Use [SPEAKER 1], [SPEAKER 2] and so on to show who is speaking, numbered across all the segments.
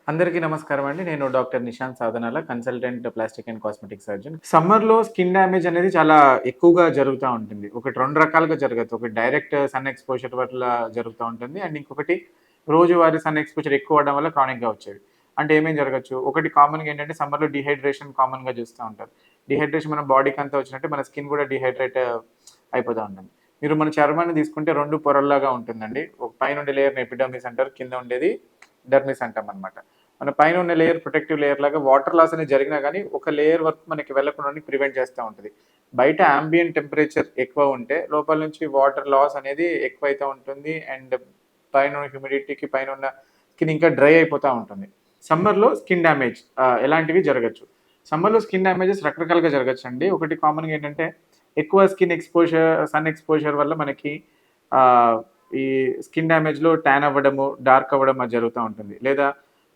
[SPEAKER 1] అందరికీ నమస్కారం అండి. నేను డాక్టర్ నిశాంత్ సాధనాల, consultant plastic and cosmetic surgeon. సమ్మర్‌లో స్కిన్ డ్యామేజ్ అనేది చాలా ఎక్కువగా జరుగుతా ఉంటుంది. ఒకటి 2 రకాలుగా జరగచ్చు. ఒకటి డైరెక్ట్ సన్ ఎక్స్‌పోజర్ వల్ల జరుగుతా ఉంటుంది. అండ్ ఇంకొకటి రోజువారీ సన్ ఎక్స్‌పోజర్ ఎక్కువ అవ్వడం వల్ల క్రానిక్‌గా వచ్చేవి. అంటే ఏమేం జరగచ్చు? ఒకటి కామన్‌గా ఏంటంటే సమ్మర్‌లో డీహైడ్రేషన్ కామన్‌గా చూస్తా ఉంటారు. డీహైడ్రేషన్ మన బాడీకి అంతా వచ్చినట్టే మన స్కిన్ కూడా డీహైడ్రేట్ అయిపోతా ఉంటుంది. మీరు మన చర్మాన్ని తీసుకుంటే 2 పొరల్లాగా ఉంటుందండి. ఒక పైనుండే లేయర్‌ని ఎపిడర్మిస్ అంటారు. కింద ఉండేది డెర్మిస్ అంటామనమాట. మన పైన ఉన్న లేయర్ ప్రొటెక్టివ్ లేయర్ లాగా వాటర్ లాస్ అనేది జరిగినా గానీ, ఒక లేయర్ వరకు మనకి వెళ్ళకుండా ప్రివెంట్ చేస్తా ఉంటది. బయట యాంబియంట్ టెంపరేచర్ ఎక్కువ ఉంటే, లోపల నుంచి వాటర్ లాస్ అనేది ఎక్కువైతా ఉంటుంది. అండ్ పైనున్న హ్యూమిడిటీకి పైనున్న స్కిన్ ఇంకా డ్రై అయిపోతా ఉంటుంది. సమ్మర్‌లో స్కిన్ డ్యామేజ్ ఎలాంటివి జరగచ్చు. సమ్మర్‌లో స్కిన్ డ్యామేజెస్ రకరకాలుగా జరగచ్చండి. ఒకటి కామన్‌గా ఏంటంటే, ఎక్కువ స్కిన్ ఎక్స్‌పోజర్, సన్ ఎక్స్‌పోజర్ వల్ల మనకి ఆహ్, ఈ స్కిన్ డ్యామేజ్‌లో టాన్ అవ్వడము, డార్క్ అవ్వడం అది జరుగుతా ఉంటుంది. లేదా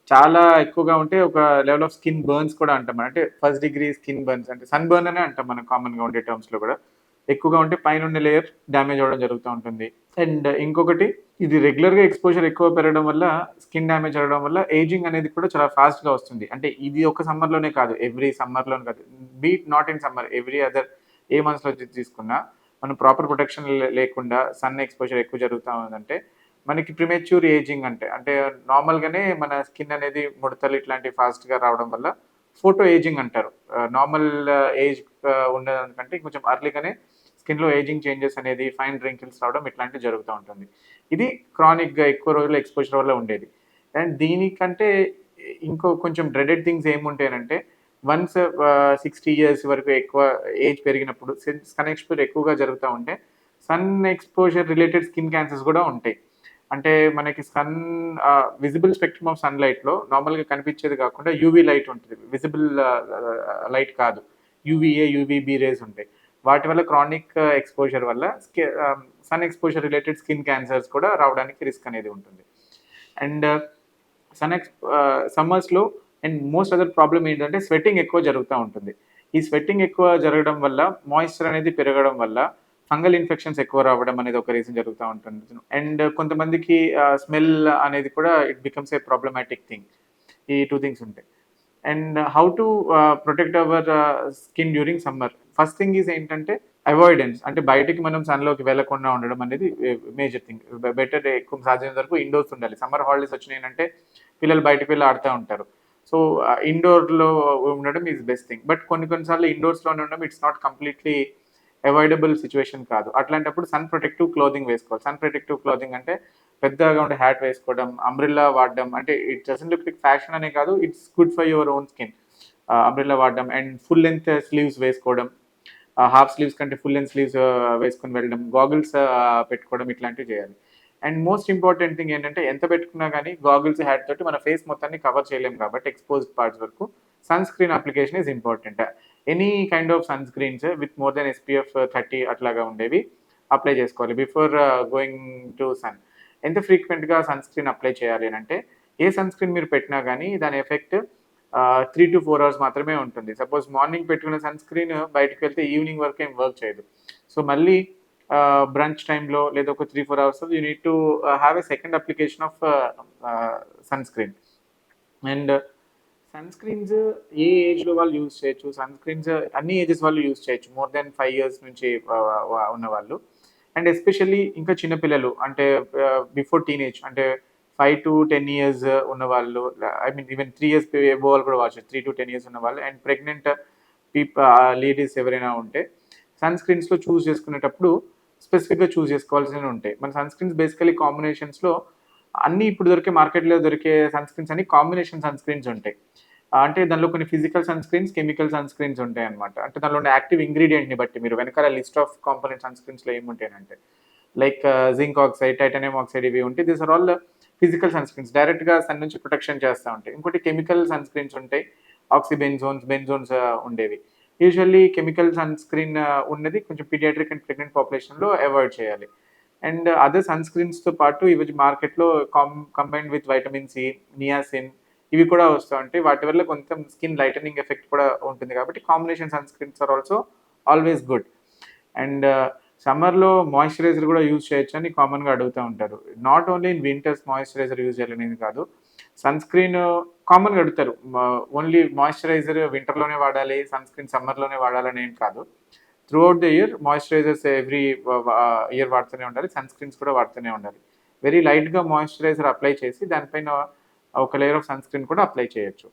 [SPEAKER 1] చాలా ఎక్కువగా ఉంటే ఒక లెవెల్ ఆఫ్ స్కిన్ బర్న్స్ కూడా అంటాం. అంటే ఫస్ట్ డిగ్రీ స్కిన్ బర్న్స్ అంటే సన్ బర్న్ అనే అంటాం మనం కామన్‌గా ఉండే టర్మ్స్‌లో కూడా. ఎక్కువగా ఉంటే పైనున్న లేయర్ డ్యామేజ్ అవ్వడం జరుగుతా ఉంటుంది. అండ్ ఇంకొకటి ఇది రెగ్యులర్‌గా ఎక్స్‌పోజర్ ఎక్కువ పెరగడం వల్ల, స్కిన్ డ్యామేజ్ అవ్వడం వల్ల ఏజింగ్ అనేది కూడా చాలా ఫాస్ట్‌గా వస్తుంది. అంటే ఇది ఒక సమ్మర్‌లోనే కాదు. ఎవ్రీ సమ్మర్‌లోనే కాదు. Not in summer every other ఏ మంత్స్‌లో తీసుకున్నా మనం ప్రాపర్ ప్రొటెక్షన్ లేకుండా సన్ ఎక్స్‌పోజర్ ఎక్కువ జరుగుతా ఉందంటే మనకి ప్రిమెచ్యూర్ ఏజింగ్ అంటే నార్మల్‌గానే మన స్కిన్ అనేది ముడతలు ఇట్లాంటివి ఫాస్ట్‌గా రావడం వల్ల ఫోటో ఏజింగ్ అంటారు. నార్మల్ ఏజ్ ఉన్నదానికంటే కొంచెం ఎర్లీగానే స్కిన్‌లో ఏజింగ్ చేంజెస్ అనేది ఫైన్ రింకిల్స్ రావడం ఇట్లాంటివి జరుగుతా ఉంటుంది. ఇది క్రానిక్‌గా ఎక్కువ రోజులు ఎక్స్‌పోజర్ వల్ల ఉండేది. అండ్ దీనికంటే ఇంకో కొంచెం డ్రెడెడ్ థింగ్స్ ఏముంటాయనంటే వన్స్ 60 ఇయర్స్ వరకు ఎక్కువ ఏజ్ పెరిగినప్పుడు సన్ ఎక్స్‌పోజర్ ఎక్కువగా జరుగుతా ఉంటే sun exposure related skin cancers గూడా ఉంటాయి. అంటే మనకి విజిబుల్ స్పెక్ట్రమ్ ఆఫ్ సన్‌లైట్‌లో నార్మల్‌గా కనిపించేది కాకుండా యూవీ లైట్ ఉంటది. విజిబుల్ లైట్ కాదు. యూవీఏ, యూవీబీ రేస్ ఉంటాయి. వాటి వల్ల క్రానిక్ ఎక్స్‌పోజర్ వల్ల sun exposure related skin cancers కూడా రావడానికి రిస్క్ అనేది ఉంటుంది. అండ్ సమ్మర్స్‌లో అండ్ మోస్ట్ అదర్ ప్రాబ్లమ్ ఏంటంటే స్వెట్టింగ్ ఎక్కువ జరుగుతా ఉంటుంది. ఈ స్వెట్టింగ్ ఎక్కువ జరగడం వల్ల మాయిశ్చర్ అనేది పెరగడం వల్ల ఫంగల్ ఇన్ఫెక్షన్స్ ఎక్కువ రావడం అనేది ఒక రీజన్ జరుగుతా ఉంటుంది. అండ్ కొంతమందికి స్మెల్ అనేది కూడా it becomes a problematic thing. ఈ 2 థింగ్స్ ఉంటాయి. And how to protect our skin during summer. First thing is ఏంటంటే అవాయిడెన్స్. అంటే బయటికి మనం సన్‌లోకి వెళ్ళకుండా ఉండడం అనేది మేజర్ థింగ్. బెటర్ ఎక్కువ సాధ్యమైనంత వరకు ఇండోర్స్ ఉండాలి. సమ్మర్ హాలిడేస్ వచ్చినాయంటే పిల్లలు బయటికి వెళ్లి ఆడుతా ఉంటారు. సో, ఇండోర్‌లో ఉండడం ఈజ్ బెస్ట్ థింగ్. బట్ కొన్ని కొన్ని సార్లు ఇండోర్స్‌లోనే ఉండడం it's not completely avoidable situation కాదు. అట్లాంటప్పుడు సన్ ప్రొటెక్టివ్ క్లోతింగ్ వేసుకోవాలి. సన్ ప్రొటెక్టివ్ క్లోతింగ్ అంటే పెద్దగా ఉండే హ్యాట్ వేసుకోవడం, అంబ్రెల్లా వాడడం. అంటే it doesn't look like fashion అనే కాదు. It's good for your own skin. Umbrella వాడడం అండ్ ఫుల్ లెంగ్త్ స్లీవ్స్ వేసుకోవడం. హాఫ్ స్లీవ్స్ కంటే ఫుల్ లెంగ్త్ స్లీవ్స్ వేసుకొని వెళ్ళడం. గాగుల్స్ పెట్టుకోవడం ఇట్లాంటివి చేయాలి. అండ్ మోస్ట్ ఇంపార్టెంట్ థింగ్ ఏంటంటే ఎంత పెట్టుకున్నా గానీ గాగుల్స్, హ్యాట్ తోటి మన ఫేస్ మొత్తాన్ని కవర్ చేయలేము కాబట్టి ఎక్స్‌పోజ్డ్ పార్ట్స్ వరకు sun screen application is important. Any kind of sun screens with more than SPF 30 అట్లాగా ఉండేవి అప్లై చేసుకోవాలి బిఫోర్ గోయింగ్ టు సన్. ఎంత ఫ్రీక్వెంట్‌గా సన్ స్క్రీన్ అప్లై చేయాలి అనంటే, ఏ సన్ స్క్రీన్ మీరు పెట్టినా గానీ దాని ఎఫెక్ట్ 3-4 అవర్స్ మాత్రమే ఉంటుంది. సపోజ్ మార్నింగ్ పెట్టుకున్న సన్ స్క్రీన్ బయటికి వెళ్తే ఈవినింగ్ వరకు ఏం వర్క్ చేయదు. సో, మళ్ళీ బ్రంచ్ టైమ్‌లో లేదా ఒక 3-4 hours you need to have a second application of sunscreen. And sunscreens ఏ ఏజ్‌లో వాళ్ళు యూజ్ చేయొచ్చు. సన్ స్క్రీన్స్ అన్ని ఏజెస్ వాళ్ళు యూజ్ చేయొచ్చు. మోర్ దెన్ 5 ఇయర్స్ నుంచి ఉన్నవాళ్ళు. అండ్ ఎస్పెషల్లీ ఇంకా చిన్న పిల్లలు అంటే బిఫోర్ టీనేజ్ అంటే 5-10 ఇయర్స్ ఉన్నవాళ్ళు, I mean even 3 years above వాళ్ళు కూడా వాడొచ్చు. 3-10 ఇయర్స్ ఉన్నవాళ్ళు అండ్ ప్రెగ్నెంట్ లేడీస్ ఎవరైనా ఉంటే సన్ స్క్రీన్స్‌లో చూజ్ చేసుకునేటప్పుడు స్పెసిఫిక్‌గా చూజ్ చేసుకోవాల్సినవి ఉంటాయి. మన సన్ స్క్రీన్స్ బేసికల్లీ కాంబినేషన్స్‌లో అన్నీ ఇప్పుడు దొరికే మార్కెట్‌లో దొరికే సన్ స్క్రీన్స్ అన్ని కాంబినేషన్ సన్ స్క్రీన్స్ ఉంటాయి. అంటే దానిలో కొన్ని physical sunscreens, chemical sunscreens ఉంటాయన్నమాట. అంటే దానిలో ఉన్న యాక్టివ్ ఇంగ్రీడియెంట్‌ని బట్టి మీరు వెనకాల లిస్ట్ ఆఫ్ కాంపోనెంట్ సన్ స్క్రీన్స్‌లో ఏముంటాయనంటే like zinc oxide, titanium oxide ఇవి ఉంటాయి. These are all physical sunscreens. డైరెక్ట్‌గా సన్ నుంచి ప్రొటెక్షన్ చేస్తా ఉంటాయి. ఇంకోటి కెమికల్ సన్ స్క్రీన్స్ ఉంటాయి. ఆక్సిబెంజోన్స్, బెంజోన్స్ ఉండేవి. యూజువల్లీ కెమికల్ సన్ స్క్రీన్ ఉన్నది కొంచెం పీడియాట్రిక్ అండ్ ప్రెగ్నెంట్ పాపులేషన్‌లో అవాయిడ్ చేయాలి. అండ్ అదర్ సన్ స్క్రీన్స్‌తో పాటు ఇవి మార్కెట్‌లో combined with vitamin C, niacin ఇవి కూడా వస్తా ఉంటాయి. వాటి వల్ల కొంచెం స్కిన్ లైటనింగ్ ఎఫెక్ట్ కూడా ఉంటుంది కాబట్టి combination sun screens are also always good. And సమ్మర్‌లో మాయిశ్చరైజర్ కూడా యూజ్ చేయొచ్చని కామన్‌గా అడుగుతా ఉంటారు. Not only in winters moisturiser use చేయాలనేది కాదు. సన్ స్క్రీన్ కామన్‌గా అడుగుతారు. ఓన్లీ మాయిశ్చరైజర్ వింటర్‌లోనే వాడాలి, సన్ స్క్రీన్ సమ్మర్‌లోనే వాడాలని ఏం కాదు. Throughout the year moisturisers every year వాడుతూనే ఉండాలి. సన్ స్క్రీన్స్ కూడా వాడుతూనే ఉండాలి. వెరీ లైట్‌గా మాయిశ్చరైజర్ అప్లై చేసి దానిపైన ఒక లేయర్ ఆఫ్ సన్ స్క్రీన్ కూడా అప్లై చేయొచ్చు.